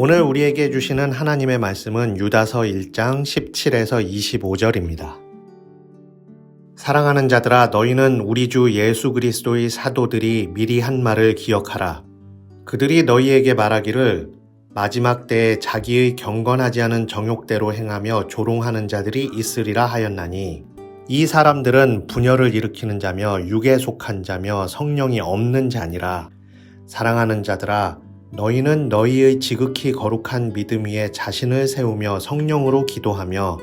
오늘 우리에게 주시는 하나님의 말씀은 유다서 1장 17에서 25절입니다. 사랑하는 자들아, 너희는 우리 주 예수 그리스도의 사도들이 미리 한 말을 기억하라. 그들이 너희에게 말하기를 마지막 때에 자기의 경건하지 않은 정욕대로 행하며 조롱하는 자들이 있으리라 하였나니, 이 사람들은 분열을 일으키는 자며 육에 속한 자며 성령이 없는 자니라. 사랑하는 자들아, 너희는 너희의 지극히 거룩한 믿음 위에 자신을 세우며 성령으로 기도하며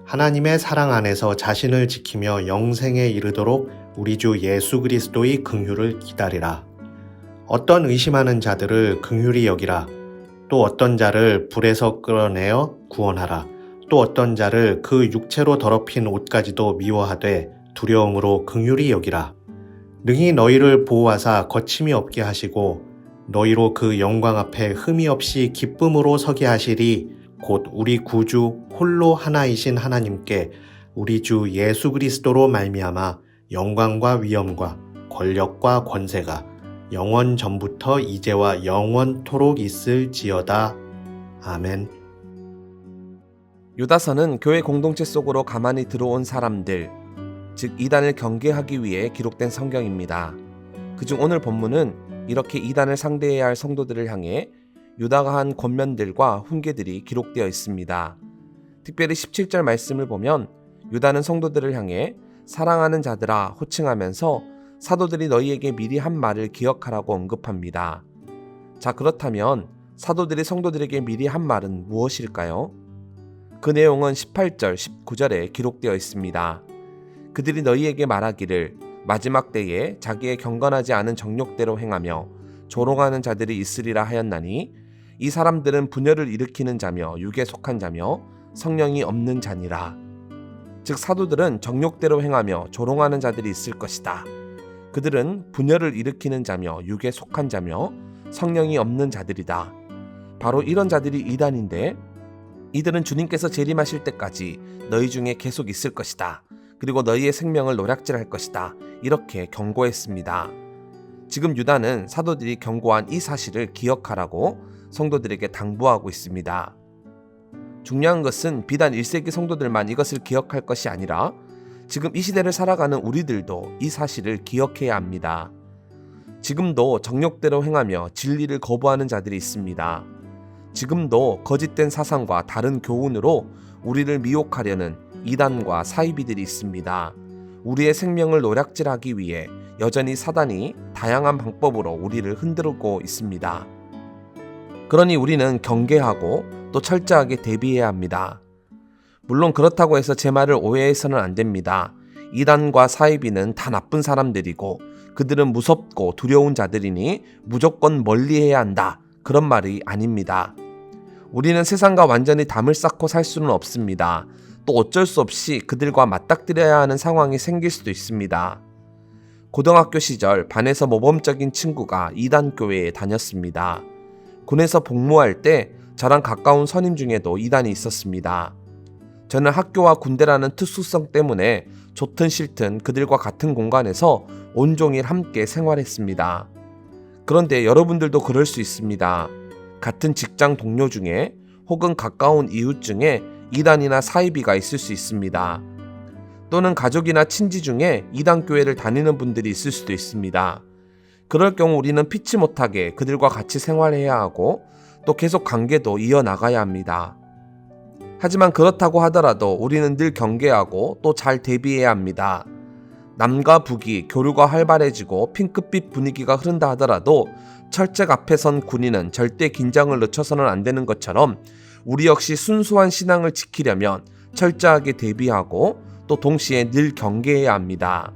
하나님의 사랑 안에서 자신을 지키며 영생에 이르도록 우리 주 예수 그리스도의 긍휼을 기다리라. 어떤 의심하는 자들을 긍휼히 여기라. 또 어떤 자를 불에서 끌어내어 구원하라. 또 어떤 자를 그 육체로 더럽힌 옷까지도 미워하되 두려움으로 긍휼히 여기라. 능히 너희를 보호하사 거침이 없게 하시고 너희로 그 영광 앞에 흠이 없이 기쁨으로 서게 하시리. 곧 우리 구주 홀로 하나이신 하나님께 우리 주 예수 그리스도로 말미암아 영광과 위엄과 권력과 권세가 영원 전부터 이제와 영원토록 있을지어다. 아멘. 유다서는 교회 공동체 속으로 가만히 들어온 사람들, 즉 이단을 경계하기 위해 기록된 성경입니다. 그중 오늘 본문은 이렇게 이단을 상대해야 할 성도들을 향해 유다가 한 권면들과 훈계들이 기록되어 있습니다. 특별히 17절 말씀을 보면 유다는 성도들을 향해 사랑하는 자들아 호칭하면서 사도들이 너희에게 미리 한 말을 기억하라고 언급합니다. 자, 그렇다면 사도들이 성도들에게 미리 한 말은 무엇일까요? 그 내용은 18절, 19절에 기록되어 있습니다. 그들이 너희에게 말하기를 마지막 때에 자기의 경건하지 않은 정욕대로 행하며 조롱하는 자들이 있으리라 하였나니, 이 사람들은 분열을 일으키는 자며 육에 속한 자며 성령이 없는 자니라. 즉 사도들은 정욕대로 행하며 조롱하는 자들이 있을 것이다. 그들은 분열을 일으키는 자며 육에 속한 자며 성령이 없는 자들이다. 바로 이런 자들이 이단인데, 이들은 주님께서 재림하실 때까지 너희 중에 계속 있을 것이다. 그리고 너희의 생명을 노략질할 것이다. 이렇게 경고했습니다. 지금 유다는 사도들이 경고한 이 사실을 기억하라고 성도들에게 당부하고 있습니다. 중요한 것은 비단 1세기 성도들만 이것을 기억할 것이 아니라 지금 이 시대를 살아가는 우리들도 이 사실을 기억해야 합니다. 지금도 정욕대로 행하며 진리를 거부하는 자들이 있습니다. 지금도 거짓된 사상과 다른 교훈으로 우리를 미혹하려는 이단과 사이비들이 있습니다. 우리의 생명을 노략질하기 위해 여전히 사단이 다양한 방법으로 우리를 흔들고 있습니다. 그러니 우리는 경계하고 또 철저하게 대비해야 합니다. 물론 그렇다고 해서 제 말을 오해해서는 안 됩니다. 이단과 사이비는 다 나쁜 사람들이고 그들은 무섭고 두려운 자들이니 무조건 멀리해야 한다. 그런 말이 아닙니다. 우리는 세상과 완전히 담을 쌓고 살 수는 없습니다. 또 어쩔 수 없이 그들과 맞닥뜨려야 하는 상황이 생길 수도 있습니다. 고등학교 시절 반에서 모범적인 친구가 이단교회에 다녔습니다. 군에서 복무할 때 저랑 가까운 선임 중에도 이단이 있었습니다. 저는 학교와 군대라는 특수성 때문에 좋든 싫든 그들과 같은 공간에서 온종일 함께 생활했습니다. 그런데 여러분들도 그럴 수 있습니다. 같은 직장 동료 중에 혹은 가까운 이웃 중에 이단이나 사이비가 있을 수 있습니다. 또는 가족이나 친지 중에 이단교회를 다니는 분들이 있을 수도 있습니다. 그럴 경우 우리는 피치 못하게 그들과 같이 생활해야 하고 또 계속 관계도 이어나가야 합니다. 하지만 그렇다고 하더라도 우리는 늘 경계하고 또 잘 대비해야 합니다. 남과 북이 교류가 활발해지고 핑크빛 분위기가 흐른다 하더라도 철책 앞에 선 군인은 절대 긴장을 늦춰서는 안 되는 것처럼 우리 역시 순수한 신앙을 지키려면 철저하게 대비하고 또 동시에 늘 경계해야 합니다.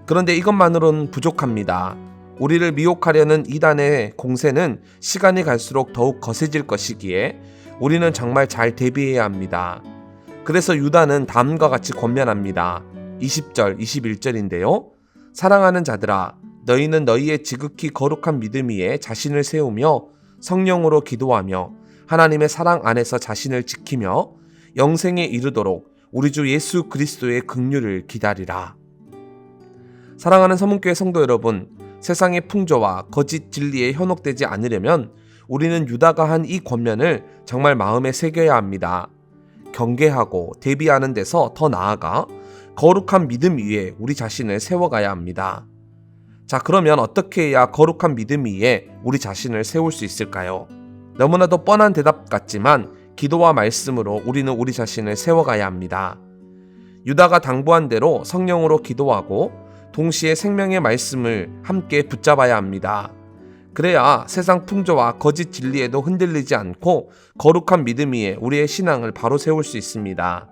그런데 이것만으로는 부족합니다. 우리를 미혹하려는 이단의 공세는 시간이 갈수록 더욱 거세질 것이기에 우리는 정말 잘 대비해야 합니다. 그래서 유다는 다음과 같이 권면합니다. 20절, 21절인데요. 사랑하는 자들아, 너희는 너희의 지극히 거룩한 믿음 위에 자신을 세우며 성령으로 기도하며 하나님의 사랑 안에서 자신을 지키며 영생에 이르도록 우리 주 예수 그리스도의 긍휼을 기다리라. 사랑하는 서문교회 성도 여러분, 세상의 풍조와 거짓 진리에 현혹되지 않으려면 우리는 유다가 한 이 권면을 정말 마음에 새겨야 합니다. 경계하고 대비하는 데서 더 나아가 거룩한 믿음 위에 우리 자신을 세워가야 합니다. 자, 그러면 어떻게 해야 거룩한 믿음 위에 우리 자신을 세울 수 있을까요? 너무나도 뻔한 대답 같지만 기도와 말씀으로 우리는 우리 자신을 세워가야 합니다. 유다가 당부한 대로 성령으로 기도하고 동시에 생명의 말씀을 함께 붙잡아야 합니다. 그래야 세상 풍조와 거짓 진리에도 흔들리지 않고 거룩한 믿음 위에 우리의 신앙을 바로 세울 수 있습니다.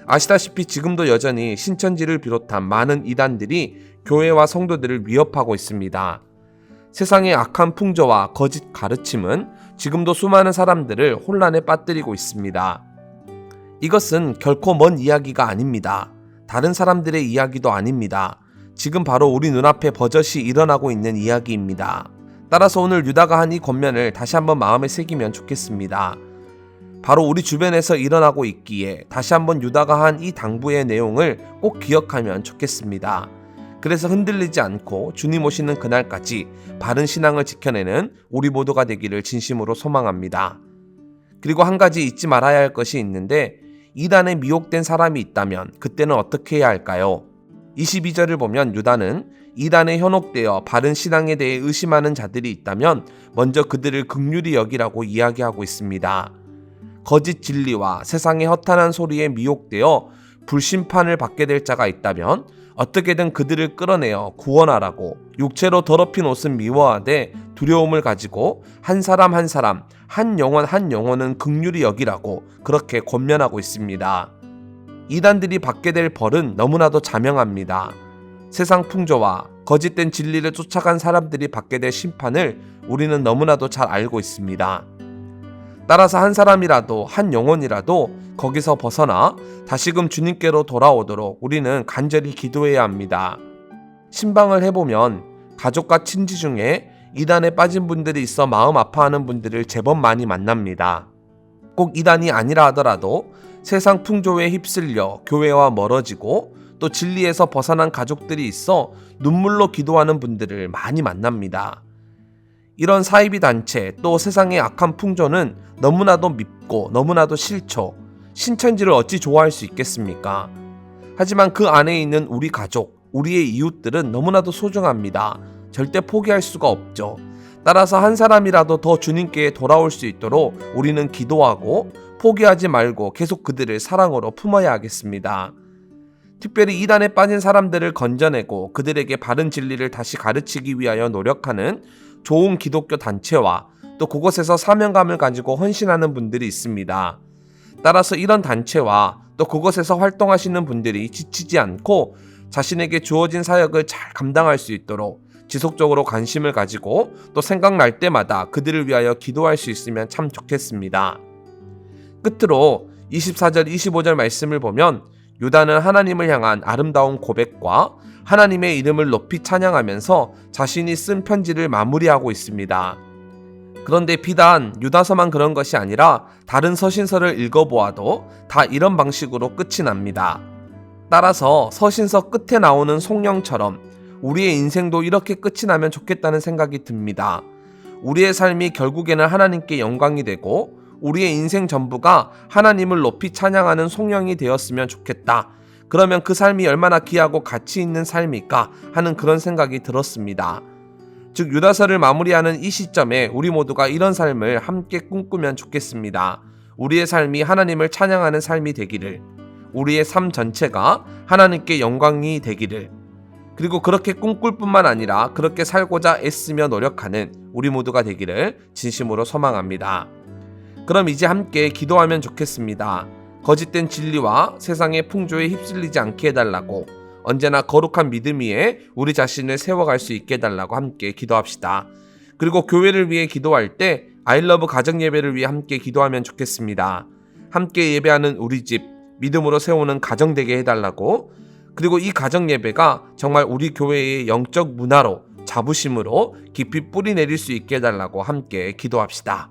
아시다시피 지금도 여전히 신천지를 비롯한 많은 이단들이 교회와 성도들을 위협하고 있습니다. 세상의 악한 풍조와 거짓 가르침은 지금도 수많은 사람들을 혼란에 빠뜨리고 있습니다. 이것은 결코 먼 이야기가 아닙니다. 다른 사람들의 이야기도 아닙니다. 지금 바로 우리 눈앞에 버젓이 일어나고 있는 이야기입니다. 따라서 오늘 유다가 한 이 권면을 다시 한번 마음에 새기면 좋겠습니다. 바로 우리 주변에서 일어나고 있기에 다시 한번 유다가 한 이 당부의 내용을 꼭 기억하면 좋겠습니다. 그래서 흔들리지 않고 주님 오시는 그날까지 바른 신앙을 지켜내는 우리 모두가 되기를 진심으로 소망합니다. 그리고 한 가지 잊지 말아야 할 것이 있는데, 이단에 미혹된 사람이 있다면 그때는 어떻게 해야 할까요? 22절을 보면 유다는 이단에 현혹되어 바른 신앙에 대해 의심하는 자들이 있다면 먼저 그들을 긍휼히 여기라고 이야기하고 있습니다. 거짓 진리와 세상의 허탄한 소리에 미혹되어 불심판을 받게 될 자가 있다면 어떻게든 그들을 끌어내어 구원하라고 육체로 더럽힌 옷은 미워하되 두려움을 가지고 한 사람 한 사람, 한 영혼은 긍휼히 여기라고 그렇게 권면하고 있습니다. 이단들이 받게 될 벌은 너무나도 자명합니다. 세상 풍조와 거짓된 진리를 쫓아간 사람들이 받게 될 심판을 우리는 너무나도 잘 알고 있습니다. 따라서 한 사람이라도, 한 영혼이라도 거기서 벗어나 다시금 주님께로 돌아오도록 우리는 간절히 기도해야 합니다. 신방을 해보면 가족과 친지 중에 이단에 빠진 분들이 있어 마음 아파하는 분들을 제법 많이 만납니다. 꼭 이단이 아니라 하더라도 세상 풍조에 휩쓸려 교회와 멀어지고 또 진리에서 벗어난 가족들이 있어 눈물로 기도하는 분들을 많이 만납니다. 이런 사이비 단체 또 세상의 악한 풍조는 너무나도 밉고 너무나도 싫죠. 신천지를 어찌 좋아할 수 있겠습니까? 하지만 그 안에 있는 우리 가족, 우리의 이웃들은 너무나도 소중합니다. 절대 포기할 수가 없죠. 따라서 한 사람이라도 더 주님께 돌아올 수 있도록 우리는 기도하고 포기하지 말고 계속 그들을 사랑으로 품어야 하겠습니다. 특별히 이단에 빠진 사람들을 건져내고 그들에게 바른 진리를 다시 가르치기 위하여 노력하는 좋은 기독교 단체와 또 그곳에서 사명감을 가지고 헌신하는 분들이 있습니다. 따라서 이런 단체와 또 그곳에서 활동하시는 분들이 지치지 않고 자신에게 주어진 사역을 잘 감당할 수 있도록 지속적으로 관심을 가지고 또 생각날 때마다 그들을 위하여 기도할 수 있으면 참 좋겠습니다. 끝으로 24절 25절 말씀을 보면 유다는 하나님을 향한 아름다운 고백과 하나님의 이름을 높이 찬양하면서 자신이 쓴 편지를 마무리하고 있습니다. 그런데 비단 유다서만 그런 것이 아니라 다른 서신서를 읽어보아도 다 이런 방식으로 끝이 납니다. 따라서 서신서 끝에 나오는 송령처럼 우리의 인생도 이렇게 끝이 나면 좋겠다는 생각이 듭니다. 우리의 삶이 결국에는 하나님께 영광이 되고 우리의 인생 전부가 하나님을 높이 찬양하는 송령이 되었으면 좋겠다. 그러면 그 삶이 얼마나 귀하고 가치 있는 삶일까 하는 그런 생각이 들었습니다. 즉 유다서를 마무리하는 이 시점에 우리 모두가 이런 삶을 함께 꿈꾸면 좋겠습니다. 우리의 삶이 하나님을 찬양하는 삶이 되기를, 우리의 삶 전체가 하나님께 영광이 되기를, 그리고 그렇게 꿈꿀 뿐만 아니라 그렇게 살고자 애쓰며 노력하는 우리 모두가 되기를 진심으로 소망합니다. 그럼 이제 함께 기도하면 좋겠습니다. 거짓된 진리와 세상의 풍조에 휩쓸리지 않게 해달라고, 언제나 거룩한 믿음 위에 우리 자신을 세워갈 수 있게 해달라고 함께 기도합시다. 그리고 교회를 위해 기도할 때 아이러브 가정예배를 위해 함께 기도하면 좋겠습니다. 함께 예배하는 우리 집, 믿음으로 세우는 가정 되게 해달라고, 그리고 이 가정예배가 정말 우리 교회의 영적 문화로, 자부심으로 깊이 뿌리 내릴 수 있게 해달라고 함께 기도합시다.